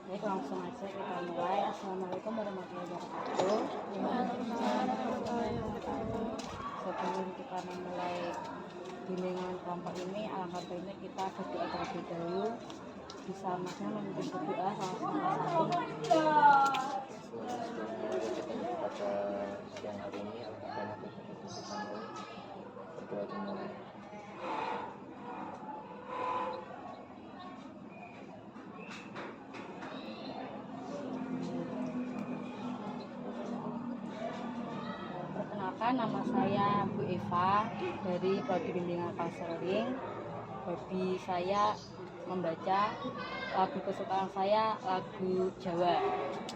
Baik, langsung aja kita mulai. Assalamualaikum warahmatullahi wabarakatuh. Sebelum kita memulai bimbingan kelompok ini, alangkah baiknya kita berdoa terlebih dahulu. Bisa masnya memimpin berdoa sama-sama. Pada siang hari ini alhamdulillah kita berdoa dimulai. Perkenalkan, nama saya Bu Eva dari Prodi Bimbingan Konseling. Hobi saya membaca, lagu kesukaan saya lagu Jawa.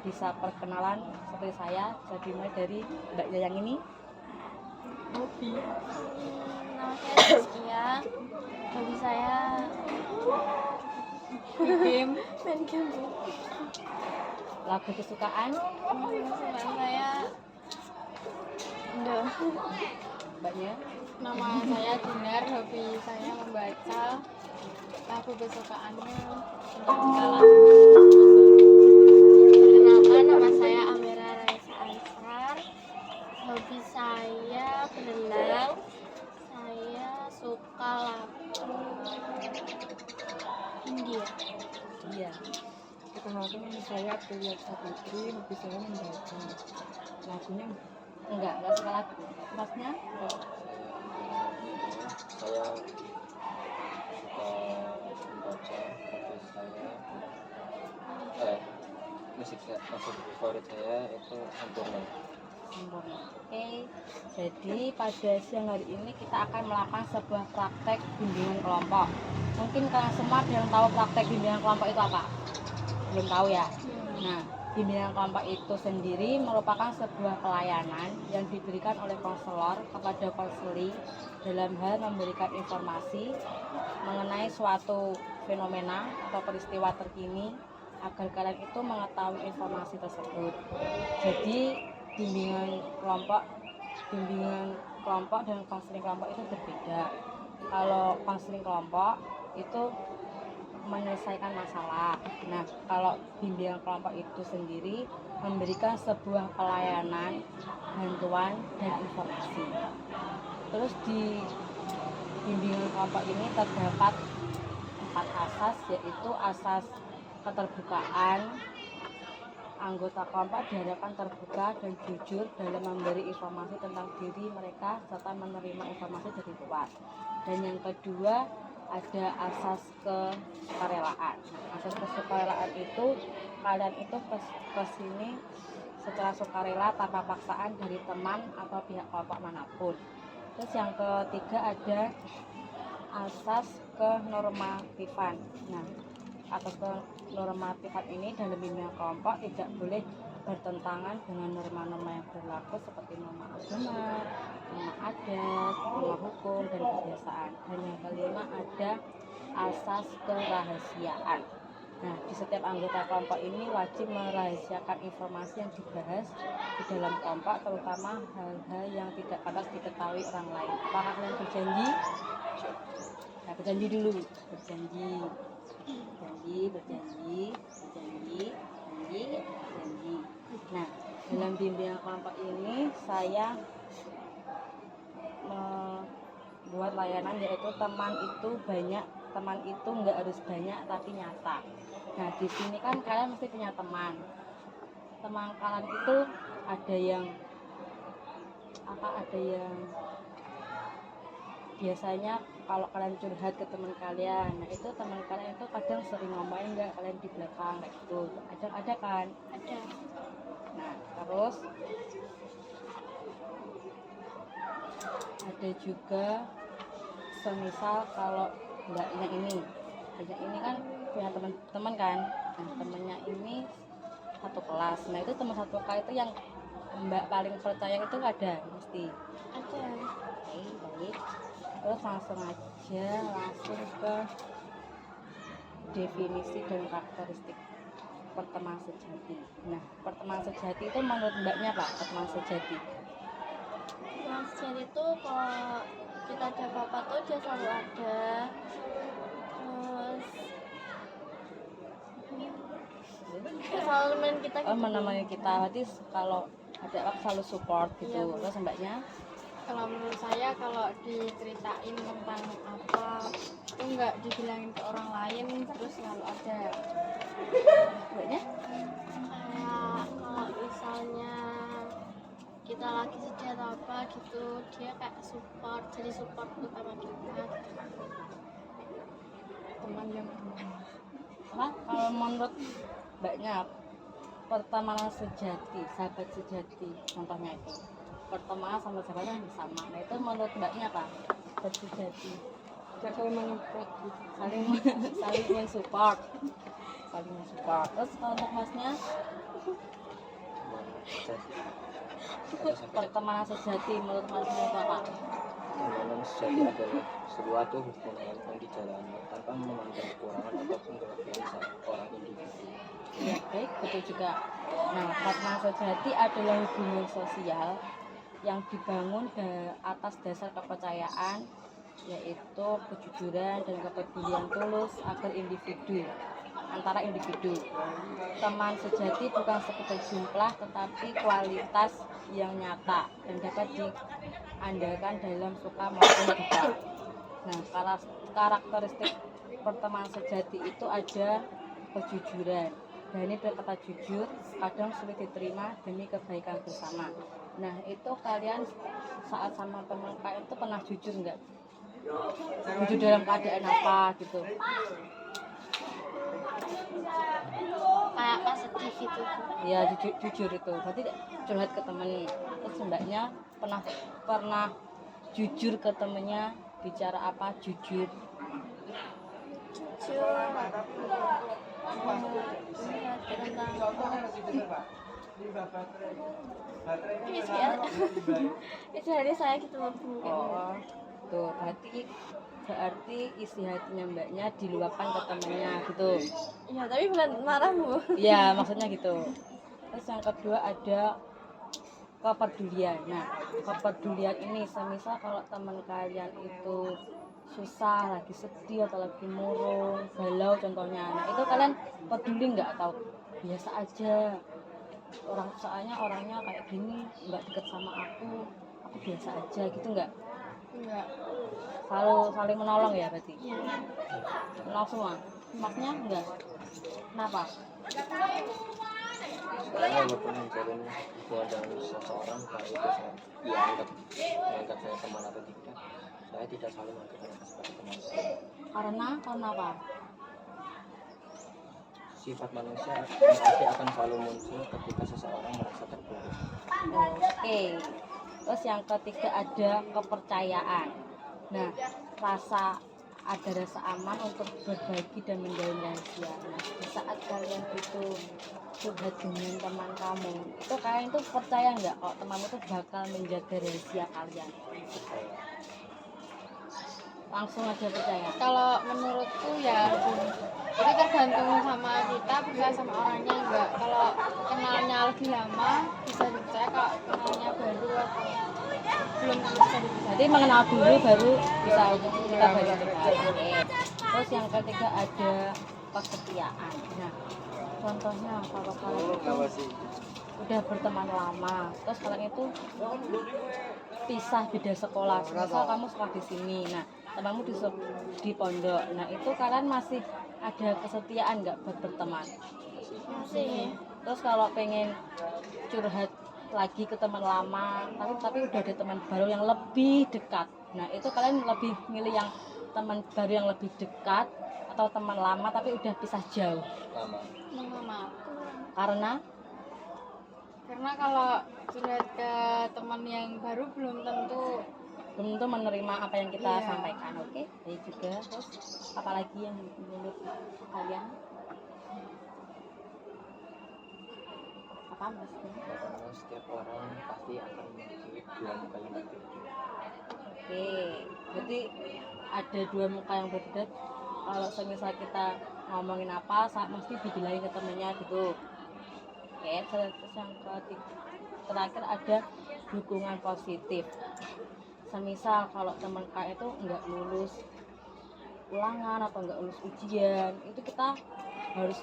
Bisa perkenalan seperti saya, jadi mulai dari Mbak yang ini. Hobi nama saya Zaskia. Hobi saya main game. Lagu kesukaan Kesukaan saya Indo. Mbaknya. Nama saya Dinar. Hobi saya membaca. Lagu kesukaannya kalah. Perkenalkan, nama saya Amira Raisa Ansar. Hobi saya berenang. Saya suka lagu India. Iya. Perkenalkan, saya Priya Saputri. Hobi saya membaca. Lagunya Enggak suka lagu. Masnya? Saya suka membaca. Hobi saya musik favorit saya itu sempurna. Sempurna. Oke. Jadi pada siang hari ini kita akan melakukan sebuah praktek bimbingan kelompok. Mungkin kalian semua ada yang tahu praktek bimbingan kelompok itu apa? Belum tahu ya? Nah, bimbingan kelompok itu sendiri merupakan sebuah pelayanan yang diberikan oleh konselor kepada konseli dalam hal memberikan informasi mengenai suatu fenomena atau peristiwa terkini agar kalian itu mengetahui informasi tersebut. Jadi bimbingan kelompok dan konseling kelompok itu berbeda. Kalau konseling kelompok itu menyelesaikan masalah. Nah, kalau bimbingan kelompok itu sendiri memberikan sebuah pelayanan, bantuan, dan informasi. Terus di bimbingan kelompok ini terdapat 4 asas, yaitu asas keterbukaan. Anggota kelompok diharapkan terbuka dan jujur dalam memberi informasi tentang diri mereka serta menerima informasi dari luar. Dan yang kedua, ada asas kesukarelaan. Asas kesukarelaan itu kalian itu ke sini secara sukarela tanpa paksaan dari teman atau pihak kelompok manapun. Terus yang ketiga ada asas kenormatifan. Nah, atas kenormatifan ini dalam bimbingan kelompok tidak boleh bertentangan dengan norma-norma yang berlaku seperti norma agama, norma adat, norma hukum, dan kebiasaan. Dan yang kelima ada asas kerahasiaan. Nah, di setiap anggota kelompok ini wajib merahasiakan informasi yang dibahas di dalam kelompok, terutama hal-hal yang tidak pantas diketahui orang lain. Apakah kalian berjanji? Nah, berjanji dulu. Berjanji. Nah, dalam bimbingan kelompok ini saya membuat layanan yaitu teman itu nggak harus banyak tapi nyata. Nah, di sini kan kalian mesti punya teman kalian itu ada yang biasanya kalau kalian curhat ke teman kalian, nah itu teman kalian itu kadang sering ngomongin nggak kalian di belakang kayak gitu, ada kan? Ada. Nah, terus ada juga semisal kalau mbaknya ini kan punya teman-teman kan, nah temennya ini satu kelas, nah itu teman satu kelas itu yang mbak paling percaya itu ada mesti. Ada. Oke, baik. Terus langsung ke definisi dan karakteristik pertemanan sejati. Nah, pertemanan sejati itu menurut mbaknya apa pertemanan sejati? Mas Jen itu kalau kita ada apa-apa tuh dia selalu ada. Terus kita Oh, gitu. menemani kita. Berarti kalau ada apa selalu support gitu. Iya. Terus mbaknya? Kalau menurut saya kalau diceritain tentang apa itu nggak dibilangin ke orang lain terus selalu ada. Mbaknya? Kayak kalau misalnya kita lagi sedih atau apa gitu dia kayak support, jadi support utama kita. Teman yang teman. Nah, kalau menurut mbaknya pertemanan sejati, sahabat sejati, contohnya itu pertemanan sama sahabat yang sama. Nah itu menurut mbaknya apa? Sahabat sejati, Ya kalau menyupport gitu. saling saling mensupport, saling mensupport. Terus kalau untuk masnya pertemanan sejati menurut masnya itu apa? Pertemanan sejati adalah suatu hubungan yang dijalani tanpa memandang kekurangan ataupun kelebihan seorang individu. Ya baik, betul juga. Nah, pertemanan sejati adalah hubungan sosial yang dibangun atas dasar kepercayaan, yaitu kejujuran dan kepedulian tulus antara individu. Teman sejati bukan sekedar jumlah tetapi kualitas yang nyata dan dapat diandalkan dalam suka maupun duka. Nah, karakteristik pertemanan sejati itu ada kejujuran. Berani berkata jujur, kadang sulit diterima demi kebaikan bersama. Nah, itu kalian saat sama teman kalian itu pernah jujur nggak? Jujur dalam keadaan apa gitu? Kayak pas sedih gitu. Ya jujur itu. Berarti curhat ke temen. Terus mbaknya pernah jujur ke temennya, bicara apa jujur? Jujur itu hari saya gitu Bu. Oh, tuh berarti isi hatinya mbaknya diluapkan ke temennya gitu. Iya tapi bukan marah Bu. Iya, maksudnya gitu. Terus yang kedua ada kepedulian. Nah, kepedulian ini semisal kalau teman kalian itu susah, lagi sedih atau lagi murung, galau contohnya. Nah, itu kalian peduli nggak atau biasa aja? Soalnya orangnya kayak gini, nggak deket sama aku biasa aja gitu nggak? Enggak. Selalu saling menolong ya berarti? Iya. Menolong semua? Maksudnya enggak? Kenapa? Saya walaupun menjalin hubungan dengan seseorang, baik itu saya menganggap saya teman atau tidak, saya tidak selalu menganggap mereka sebagai teman saya. Karena apa? Sifat manusia pasti akan selalu muncul ketika seseorang merasa terpuruk. Oke. Terus yang ketiga ada kepercayaan. Nah, ada rasa aman untuk berbagi dan menjalin rahasia. Nah, di saat kalian itu curhat dengan teman kamu, itu kalian itu percaya nggak kalau temanmu itu bakal menjaga rahasia kalian? Saya Langsung aja percaya. Kalau menurutku ya itu tergantung sama kita percaya sama orangnya enggak. Kalau kenalnya lebih lama bisa dipercaya, kalau kenalnya baru atau belum tentu bisa dipercaya. Jadi mengenal dulu baru bisa kita bagi percaya. Oke. Terus yang ketiga ada kesetiaan. Nah, contohnya kalau kalian itu udah berteman lama, terus kalian itu pisah beda sekolah. Misal kamu sekolah di sini, nah temanmu di pondok. Nah itu kalian masih ada kesetiaan nggak buat berteman? Masih. Terus kalau pengen curhat lagi ke teman lama, tapi udah ada teman baru yang lebih dekat. Nah itu kalian lebih milih yang teman baru yang lebih dekat atau teman lama tapi udah pisah jauh? lama. Karena kalau curhat ke teman yang baru belum tentu menerima apa yang kita Iya. sampaikan. Oke, baik juga. Terus apalagi yang menurut kalian apa maksudnya? Karena setiap orang pasti akan memiliki dua muka yang berbeda. Oke, berarti ada dua muka yang berbeda. Kalau semisal kita ngomongin apa, mesti dibilangin ke temennya gitu. Oke, terus yang terakhir ada dukungan positif. Semisal kalau teman kalian itu nggak lulus ulangan atau nggak lulus ujian, itu kita harus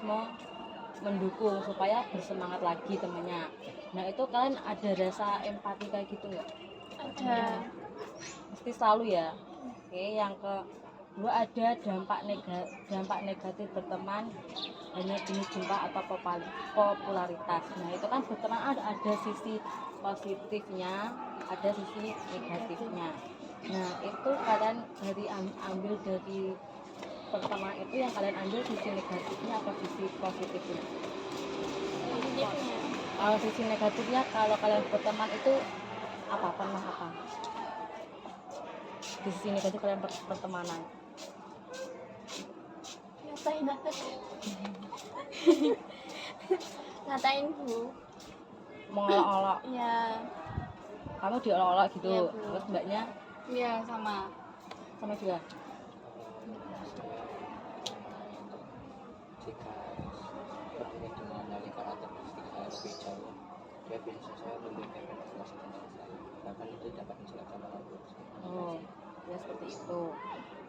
mendukung supaya bersemangat lagi temennya. Nah itu kalian ada rasa empati kayak gitu nggak? Ada. Mesti selalu ya. Oke, yang kedua ada dampak negatif berteman hanya demi jumlah atau popularitas. Nah itu kan berteman ada sisi positifnya, ada sisi negatifnya. Nah itu kalian ambil dari pertemanan itu, yang kalian ambil sisi negatifnya atau sisi positifnya? Positifnya. Kalau sisi negatifnya, kalau kalian berteman itu pernah apa di sisi negatif kalian pertemanan? Ngatain aku. Ngatain Bu. Mengolok-olok, Iya. kamu diolok-olok gitu. Iya, Bu. Terus mbaknya Iya sama. sama juga. Jika bertemu dengan wali karakteristik saya lebih jauh, dia bisa saya memberikan informasi tentang saya, bahkan itu dapat menjelaskan hal Oh ya seperti itu.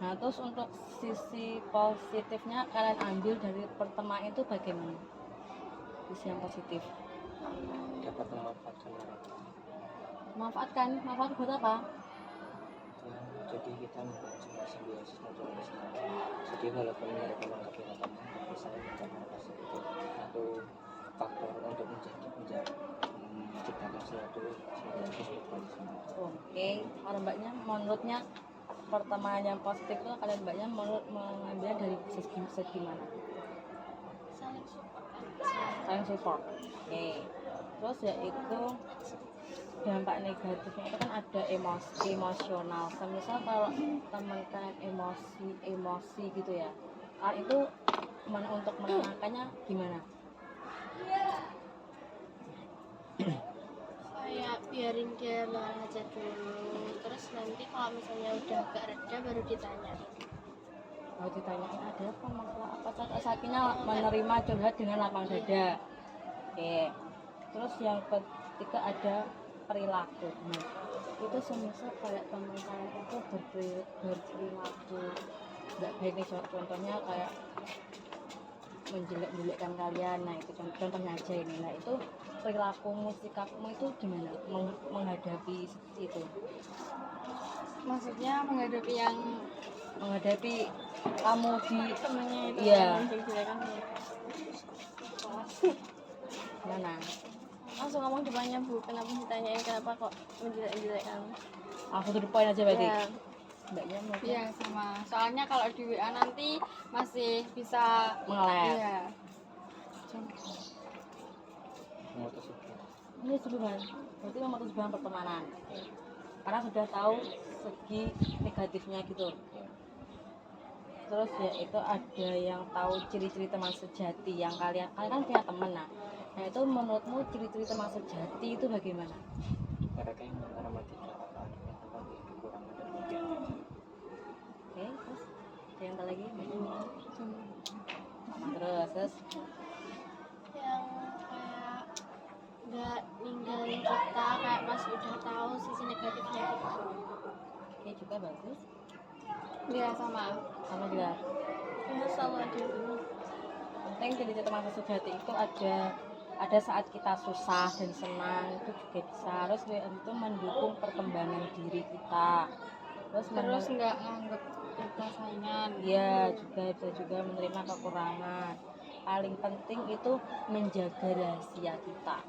Nah terus untuk sisi positifnya kalian ambil dari pertemanan itu bagaimana? Sisi yang positif, dapat memanfaatkan mereka. manfaat buat apa? Jadi kita membuat simbiosis mutualisme. Jadi walaupun mereka menganggap kita teman, tapi saya menganggap mereka sebagai satu faktor untuk menciptakan suatu simbiosis mutualisme. Oke, kalau mbaknya menurutnya pertemanan yang positif itu kalian mbaknya mengambil dari segi mana? Saling support. Saling support. Oke. Terus yaitu dampak negatifnya itu kan ada emosional. Semisal kalau teman kalian emosi gitu ya, itu untuk menenangkannya gimana? Kayak biarin dia luar aja dulu. Terus nanti kalau misalnya udah agak reda baru ditanya. Kalau ditanyain ada apa masalah apa, sakinya menerima curhat dengan lapang dada. Oke. Terus yang ketiga ada perilaku. Nah, itu semisal kayak teman kalian itu berperilaku nggak baik nih, contohnya kayak menjelek-jelekkan kalian. Nah itu contohnya aja ini. Nah itu perilakumu, sikapmu itu gimana menghadapi itu? Maksudnya menghadapi yang Menghadapi kamu di temennya itu Iya. yang menjelek-jelekan. mana? Langsung ngomong depannya Bu, kenapa ditanyain kenapa kok menjelek-jelekan? Langsung to the point aja berarti. Iya. Mbaknya mungkin Iya sama. Soalnya kalau di WA nanti masih bisa mengeles. iya. Memutus hubungan. Ini hubungan, berarti memutus hubungan pertemanan. Karena sudah tahu segi negatifnya gitu. Terus ya itu ada yang tahu ciri-ciri teman sejati yang kalian kan punya teman. Nah itu menurutmu ciri-ciri teman sejati itu bagaimana? Mereka yang menghormati apa kekurangan dan kelebihan. Oke, terus ada yang tahu lagi? Terus Yang kayak nggak ninggalin kita kayak pas udah tahu sisi negatifnya gitu. oke juga bagus. Iya sama. Sama juga. Cuma selalu ada dulu. Penting ciri-ciri teman sejati itu ada saat kita susah dan senang itu juga bisa. Terus itu mendukung perkembangan diri kita. Terus nggak nganggep kita saingan. Iya juga bisa juga menerima kekurangan. Paling penting itu menjaga rahasia kita.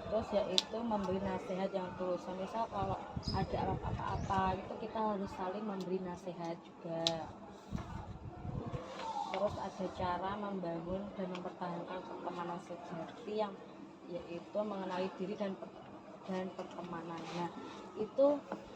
Terus yaitu memberi nasihat yang tulus. Misal kalau ada apa-apa itu kita harus saling memberi nasihat juga. Terus ada cara membangun dan mempertahankan pertemanan sejati yang yaitu mengenali diri dan pertemanan. Nah itu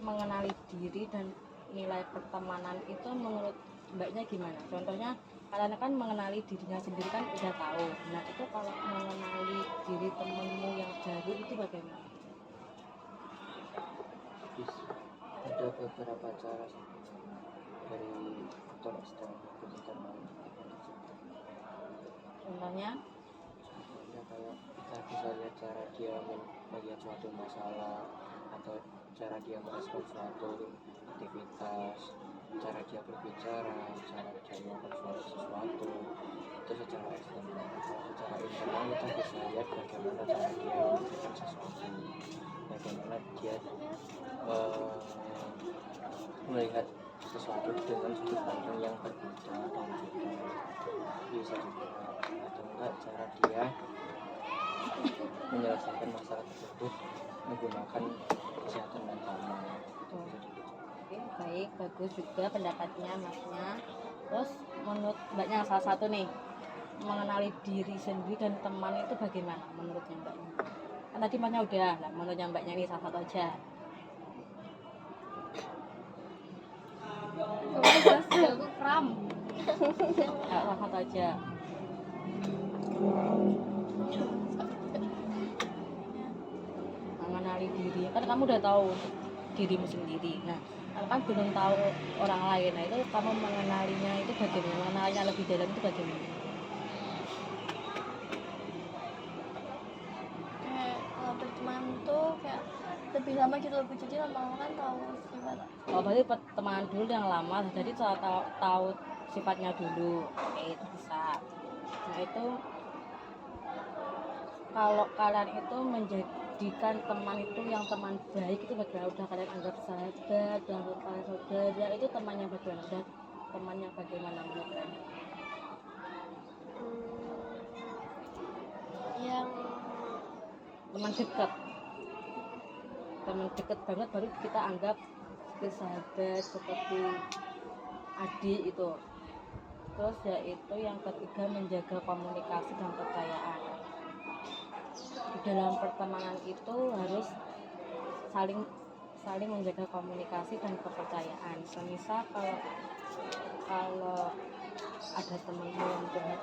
mengenali diri dan nilai pertemanan itu menurut mbaknya gimana? Contohnya kalian kan mengenali dirinya sendiri kan udah tahu. Nah itu kalau mengenali diri temenmu yang baru itu bagaimana? Ada beberapa cara dari faktor eksternal maupun internal. Contohnya Ya kayak kita bisa lihat cara dia melihat suatu masalah atau cara dia merespon suatu aktivitas, cara dia berbicara, cara dia melakukan sesuatu itu secara eksternal. Kalau secara internal pertama kita bisa lihat bagaimana cara dia memikirkan sesuatu, bagaimana dia melihat sesuatu dengan sudut pandang yang berbeda, dan juga bisa juga atau enggak cara dia menyelesaikan masalah tersebut menggunakan kesehatan mentalnya. Oke, baik, bagus juga pendapatnya masnya. Terus menurut mbaknya salah satu nih, mengenali diri sendiri dan teman itu bagaimana menurutnya mbaknya? Kan tadi masnya udah lah, menurutnya mbaknya ini salah satu aja. Coba jelas aku kram. Ya, salah satu aja. Mengenali diri, kan kamu udah tahu dirimu sendiri. Nah, kalau kan belum tahu orang lain, nah itu kamu mengenalinya itu bagaimana? Mengenalinya lebih dalam itu bagaimana? Kayak kalau berteman tuh kayak lebih lama gitu lebih, jadi lama-lama kan tahu sifat. Oh, berarti pertemanan dulu yang lama, jadi tahu sifatnya dulu. Oke, itu bisa. Nah, itu kalau kalian itu menjadikan teman itu yang teman baik itu bagaimana? Udah kalian anggap sahabat, udah anggap kalian saudara, itu temannya bagaimana? Udah temannya bagaimana menurut kalian? Yang Teman dekat banget baru kita anggap seperti sahabat, seperti adik itu. Terus yaitu yang ketiga, menjaga komunikasi dan kepercayaan. Di dalam pertemanan itu harus saling menjaga komunikasi dan kepercayaan. Semisal kalau ada temenmu yang curhat,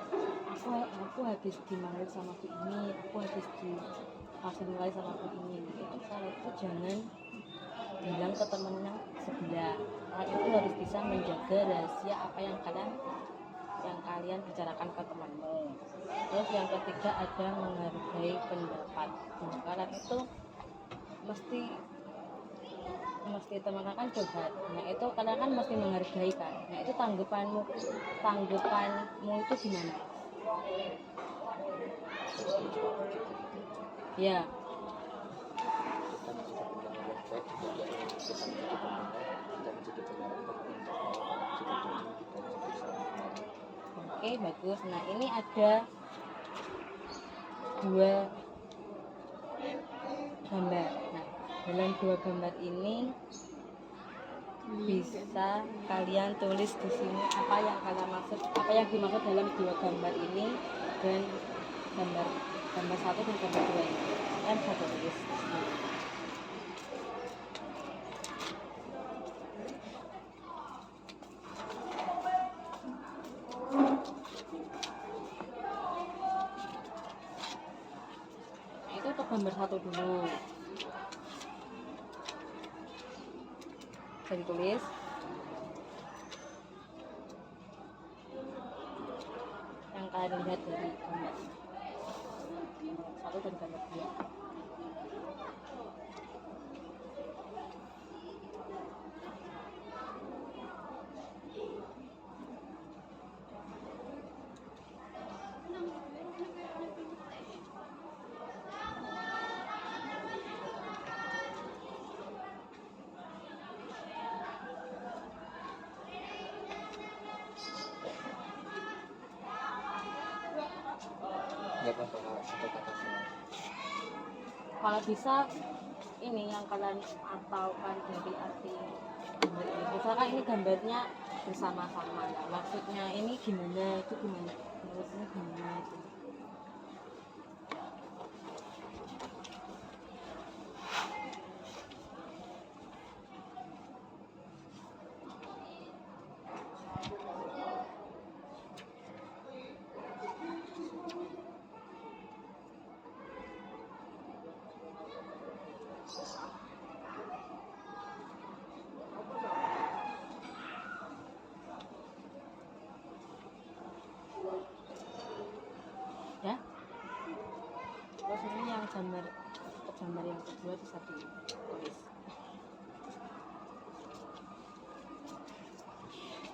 aku habis dimarahin sama si ini, aku habis dikasih nilai sama si ini, itu kalau itu jangan bilang ke temennya sebelah. Itu harus bisa menjaga rahasia apa yang kalian bicarakan ke temanmu. Terus yang ketiga ada menghargai pendapat. Nah, kalian itu mesti teman kan curhat. Nah, itu kalian kan mesti menghargai kan. Nah, itu tanggapanmu itu gimana? Ya, Kita menjadi pendengar yang baik, tidak ingin kita menjadi pendengar, kita menjadi pendengar untuk jika ingin kita menjadi seorang pendengar. oke, bagus. Nah, ini ada dua gambar. Nah, dalam dua gambar ini bisa kalian tulis di sini apa yang dimaksud dalam dua gambar ini, dan gambar satu dan gambar dua ini. Kalian bisa tulis di sini. Nah, itu untuk gambar satu dulu. Bisa ditulis. Yang kalian lihat dari gambar satu dan gambar dua. Nggak apa-apa Kak, satu kata semua. Kalau bisa ini yang kalian ataukan dari arti gambar ini. Misalkan ini gambarnya bersama-sama, nah, maksudnya ini gimana, itu gimana, menurutnya gimana itu. Ya, terus ini yang gambar yang kedua bisa ditulis.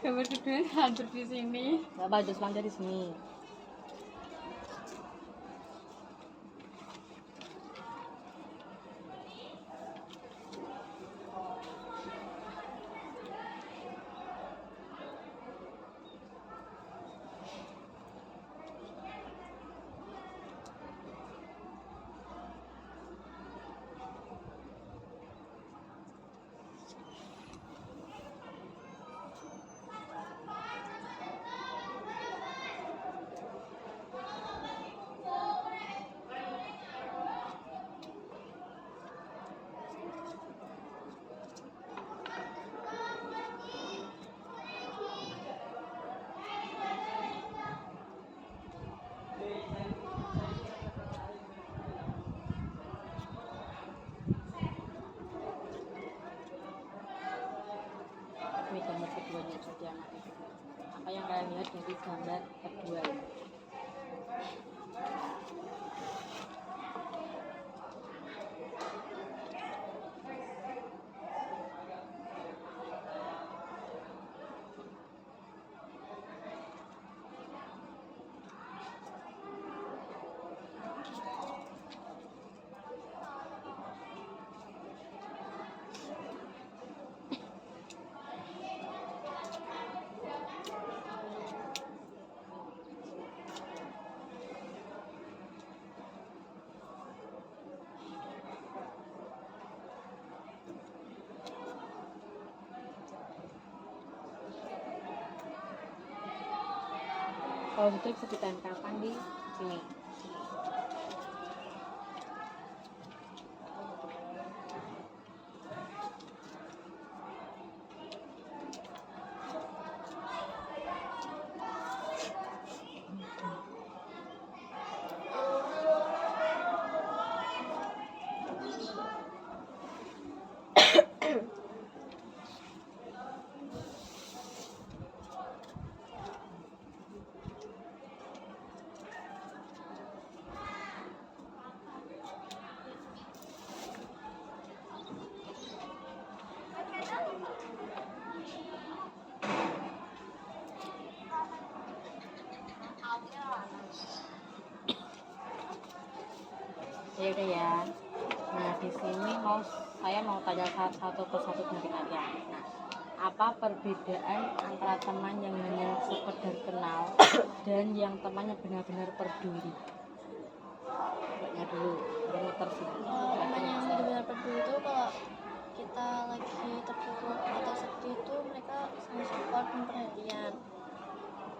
Gambar kedua hadir di sini. Gak apa, terus dari sini. Kalau gitu bisa ditempelkan di sini. Ya udah ya. Nah di sini saya mau tanya satu persatu dari kalian. Nah, apa perbedaan antara teman yang hanya sekedar kenal dan yang temannya benar-benar peduli? Mbaknya dulu, muter sih. Kalau teman yang benar-benar peduli itu kalau kita lagi terpuruk atau sedih itu mereka sangat support dan perhatian.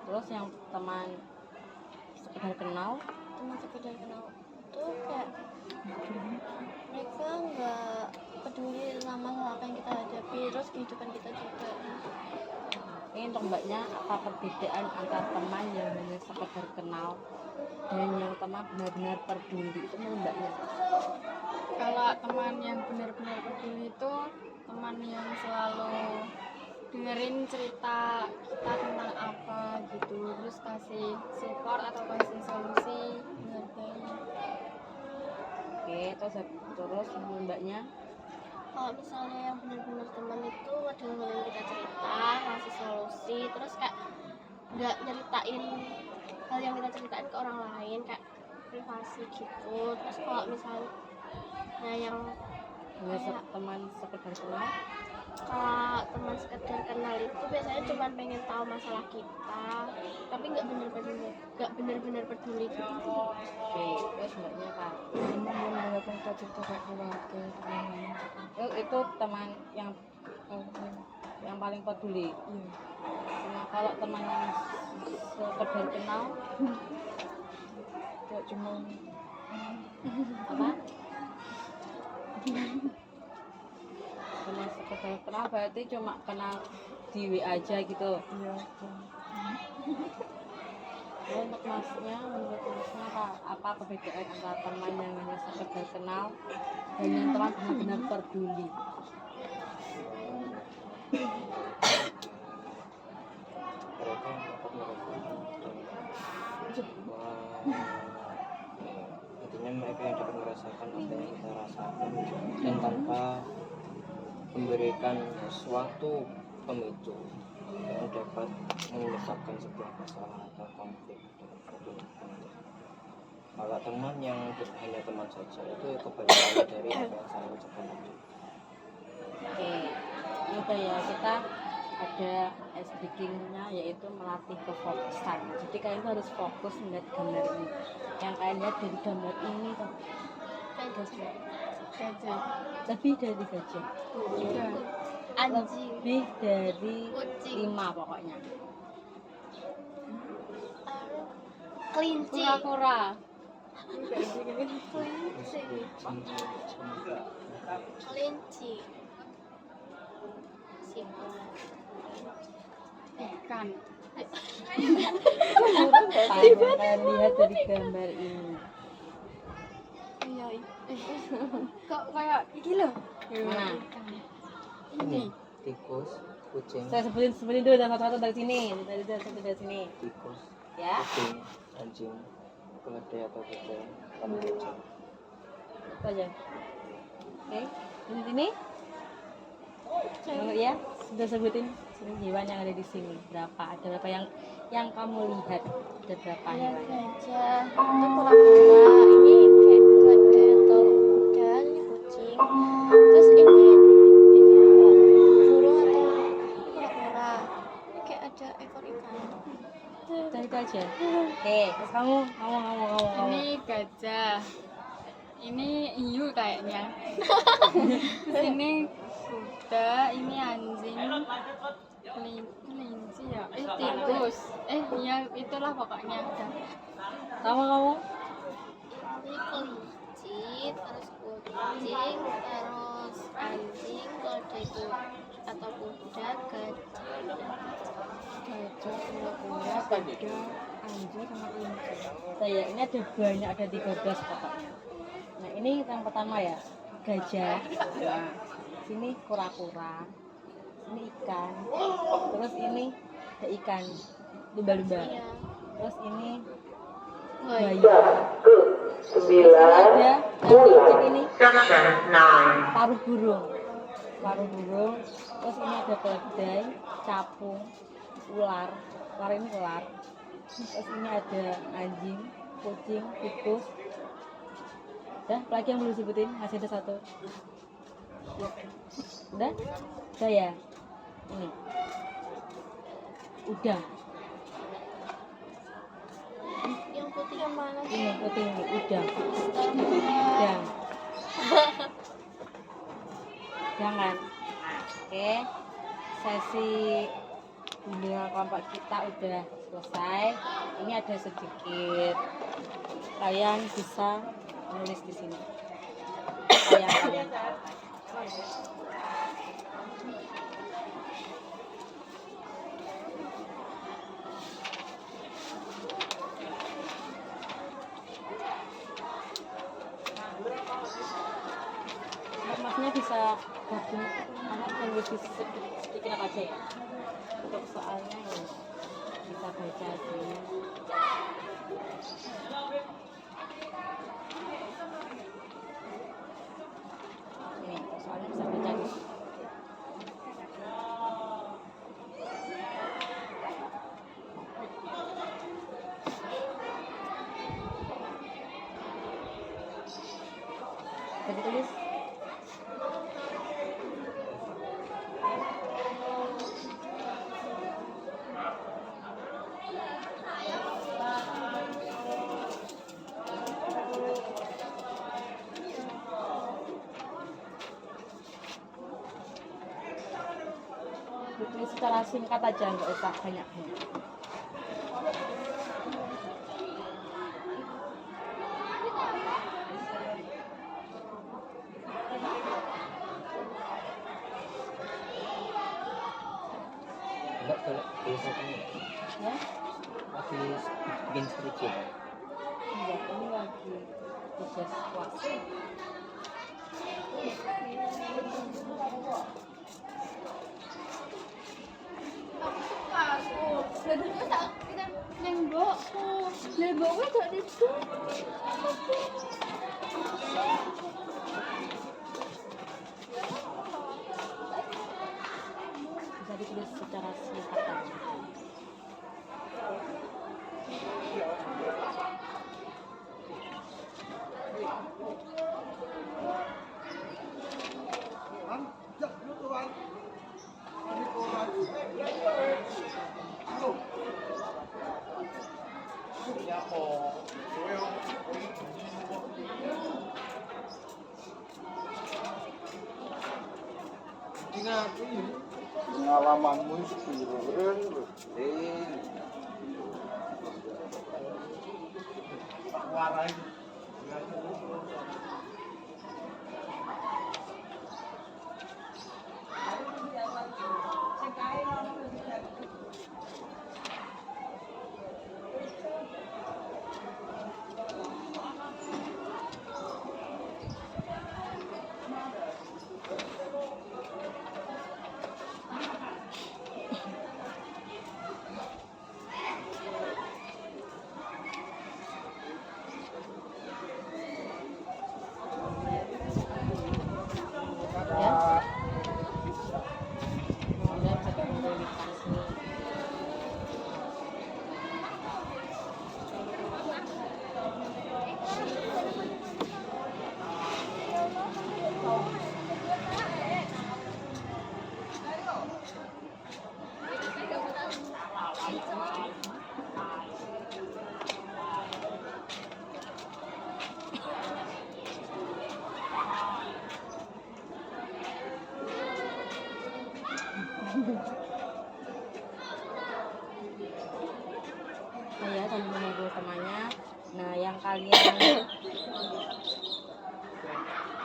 Terus yang teman sekedar kenal, Teman sekedar kenal itu kayak mereka nggak peduli sama hal apa yang kita hadapi, terus kehidupan kita juga. ini untuk mbaknya apa perbedaan antara teman yang hanya sekedar kenal dan yang teman benar-benar peduli itu menurut mbaknya? Kalau teman yang benar-benar peduli itu teman yang selalu dengerin cerita kita tentang apa gitu, terus kasih support atau kasih solusi, menghargai. Oke, terus menurut mbaknya? Kalau misalnya yang benar-benar teman itu dengerin kita cerita, kasih solusi, terus kayak nggak nyeritain hal yang kita ceritain ke orang lain, kayak privasi gitu. Terus kalau misalnya yang Hanya teman sekedar kenal? kalau teman sekedar kenal itu biasanya cuma pengen tahu masalah kita, tapi nggak benar-benar peduli gitu. Oke, terus mbaknya apa? Teman yang menganggapkan kita cerita kayak keluarga, teman. Itu teman yang paling peduli. Iya. Nah, kalau teman yang sekedar kenal Kayak cuma apa? Teman sekedar kenal berarti cuma kenal di WA aja gitu. iya. Lalu untuk masnya, menurut masnya apa perbedaan antara teman yang hanya sekedar kenal dan yang teman benar-benar peduli? Mereka yang dapat merasakan intinya mereka yang dapat merasakan apa yang kita rasakan dan tanpa memberikan suatu pemicu yang dapat menyebabkan sebuah masalah atau konflik dalam suatu konflik. Kalau teman yang hanya teman saja itu kebalikannya dari apa yang saya ucapkan tadi. Oke, ini udah ya, kita ada ice breakingnya yaitu melatih kefokusan. Jadi kalian tuh harus fokus melihat gambar ini. Yang kalian lihat dari gambar ini tuh Gajah. lebih dari gajah, Iya. Anjing, lebih dari kucing, 5 pokoknya. kelinci, Kura-kura. kelinci, siput, Ikan. Kalian lihat dari gambar ini. iya, Kok kayak iki loh. Mana? Ini tikus, kucing, Saya sebutin dulu satu-satu dari sini. Dari sini. tikus, Ya. kucing, anjing, keledai atau kuda, kambing gajah. Itu aja. Oke, di sini. Ya, sudah sebutin hewan yang ada di sini. Berapa? Ada berapa yang kamu lihat? Ada berapa iya hewan? gajah, itu kura-kura, ini kayak keledai atau kuda, ini kucing, terus ini burung atau kura-kura, ini kayak ada ekor ikan. Udah itu aja. Oke, terus kamu. Ini gajah. Ini hiu kayaknya. Terus ini kuda, ini anjing. kelinci ya, tikus, iya itulah pokoknya udah. Kamu? Ini kelinci, terus kucing, terus anjing, keledai atau kuda, gajah, Kura-kura, kuda, anjing sama kelinci. Saya ini ada banyak, ada 13 pokoknya. Nah ini yang pertama ya, gajah. Nah, sini kura-kura, sini ikan, terus ini ada ikan lumba-lumba, iya. terus ini Bayi. bayi, terus ini ada yang kecil ini paruh burung, terus ini ada keledai, capung, ular ini ular, terus ini ada anjing, kucing, tikus. Udah, lagi yang belum disebutin, masih ada satu. Udah ya, ini udang, Yang putih yang mana? ini putih ini udang. Jangan. Oke, sesi bimbingan kelompok kita udah selesai. Ini ada sedikit, kalian bisa menulis di sini. Kalian. Masnya bisa gabung anak menulis sedikit aja ya. Untuk soalnya ya bisa baca di ini, soalnya bisa baca di sini. Jadi tulis. Ditulis secara singkat aja, nggak usah banyak. Enggak boleh biasanya Ya, lagi bikin skripsi. enggak, ini lagi tugas puasa. Nemboknya gak itu. Bisa ditulis secara singkat aja. Pengalamanmu sepiro warai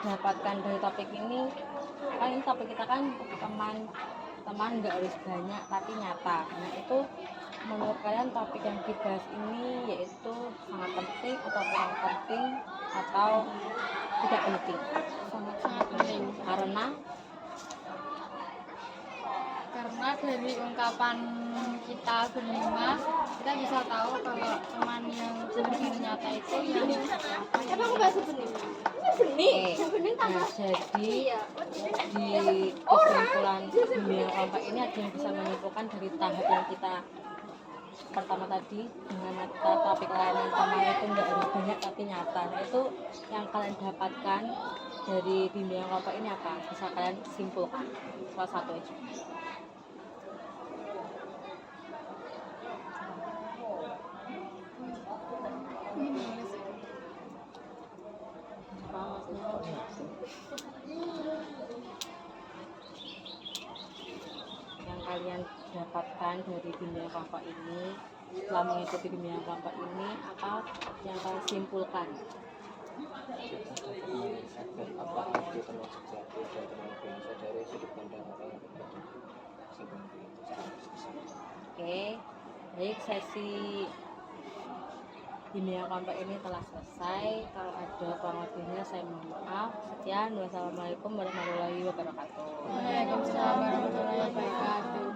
dapatkan dari topik ini, kan ini topik kita kan teman nggak harus banyak tapi nyata. Nah itu menurut kalian topik yang dibahas ini yaitu sangat penting atau kurang penting atau tidak penting? Sangat penting. Karena dari ungkapan kita berlima, kita bisa tahu kalau teman yang benar-benar nyata itu yang Nah, jadi di kesimpulan bimbingan kelompok ini ada yang bisa menyimpulkan dari tahap yang kita pertama tadi dengan mata topik layanan teman itu nggak harus banyak tapi nyata. Nah itu yang kalian dapatkan dari bimbingan kelompok ini apa? Bisa kalian simpulkan salah satu aja. Yang kalian dapatkan dari bimbingan kelompok ini setelah mengikuti bimbingan kelompok ini apa yang kalian simpulkan? Apa arti teman sejati dan teman biasa dari sudut pandang orang yang berbeda. Seperti itu. Oke, baik, sesi bimbingan kelompok ini telah selesai. Kalau ada kurang lebihnya saya mohon maaf. Sekian, wassalamualaikum warahmatullahi wabarakatuh. Waalaikumsalam warahmatullahi wabarakatuh.